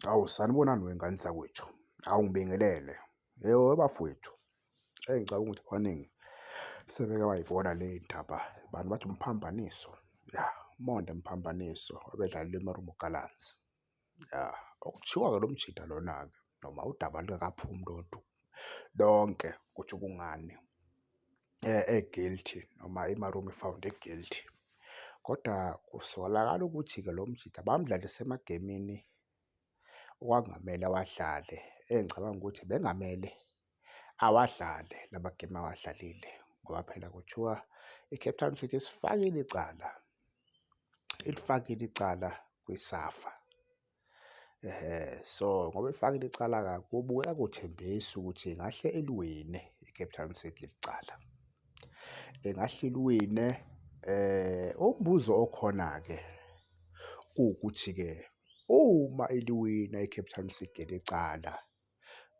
Awu, sanibonani wey'ngane zakwethu. Awu, ngibingelele. Yebo, bafowethu. Ngicabanga ukuthi abaningi sebeke bayibona le y'ndaba. Abantu bathi umphambaniso. Ya, umonde mphambaniso obedlalela iMarumo Gallants. Ya, okuthiwa-ke lo mjida lona-ke noma udaba lungakaphumi lonke ukuthi kungani e-guilty noma iMarumo found e-guilty. Kodwa kusolakala ukuthi-ke lo mjida bamdlalisa emagemini okwakungamele awadlale. Engicabanga ukuthi bengamele awadlale lama gemu awadlalile ngoba phela kuthiwa i-Cape Town City isifakile icala, ilifakile icala kwi-SAFA. So ngoba ilifakile icala-ke kubukeka kuthembisa ukuthi ingahle iliwine i-Cape Town City leli cala. Ingahle iliwine. Umbuzo okhona-ke kuwukuthi-ke uma iliwina i-Cape Town City leli cala,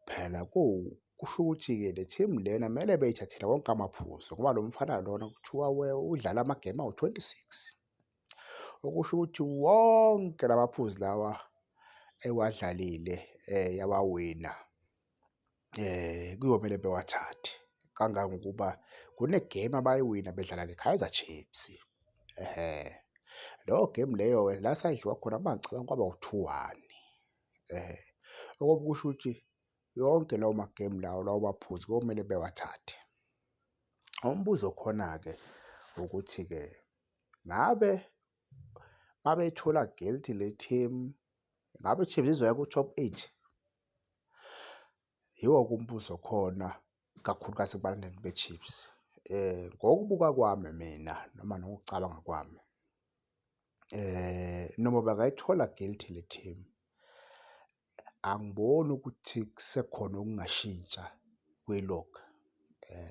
phela kusho ukuthi-ke le team lena kumele beyithathele wonke amaphuzu ngoba lo mfana lona kuthiwa udlala amagemu awu-26. Okusho ukuthi wonke lamaphuzu lawa ewadlalile yawawina kuyomele bewathathe. Kangangokuba kunegemu abayiwina bedlala ne-Kaizer Chiefs. Leyo gemu leyo-ke la sayidliwa khona mangicabanga kwaba u-2-1. Okusho ukuthi yonke lawo magemu lawo maphuzu komele bewathathe. Umbuzo khona-ke ukuthi-ke ngabe mabeyithola guilty le team, ngabe i-Chiefs izoya ku-top 8? Yiwo-ke umbuzo khona kakhulukazi kubalandeli be-Chiefs. Ngokubuka kwami mina noma ngokucabanga kwami, noma bangayithola guilty le team, angiboni ukuthi kusekhona okungashintsha kwi-log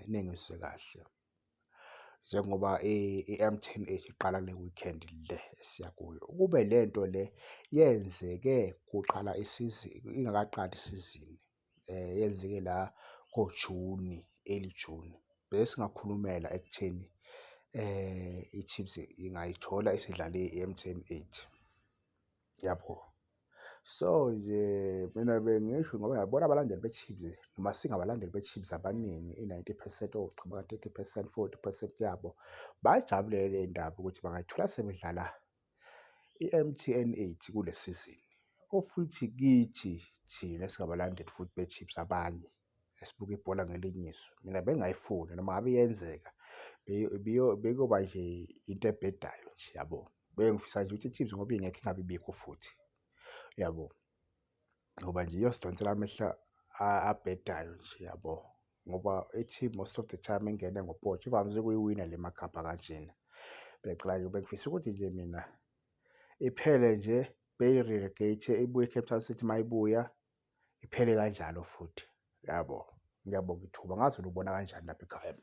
nengizwe kahle. Njengoba i-M10 iqala le weekend le esiya kuyo. Ukube le nto le yenzeke kuqala isizini, ingakaqali isizini, yenzeke la ngoJuni, early June, besingakhulumela ekutheni i-Chiefs ingayithola isidlale i-M10 8. Yabo. So nje mina bengisho ngoba ngiyabona abalandeli be-Chiefs noma singabalandeli be-Chiefs abaningi i-90% ocabanga 30%, 40% yabo bayijabulele le ndaba ukuthi bangayithola sebedlala i-M_T_N 8 kule sizini. Futhi kithi thina esingabalandeli futhi be-Chiefs abanye esibuka ibhola ngelinye iso, mina bengingayifuni noma ngabe iyenzeka bekuyoba nje into ebhedayo nje, yabo. Bengifisa nje ukuthi i-Chiefs ngoba ingekho ingabe ibikho futhi, yabo. Ngoba nje iyosidonsela amehlo abhedayo nje, yabo. Ngoba i-team most of the time engene ngopotsho ivamise ukuyiwina le makhapha kanjena. Bengicela nje, bengifisa ukuthi nje mina iphele nje beyi-relegate ibuye i-Cape Town City mayibuya iphele kanjalo futhi, yabo. Ngiyabonga ithuba. Angazi wena ubona kanjani lapha ekhaya.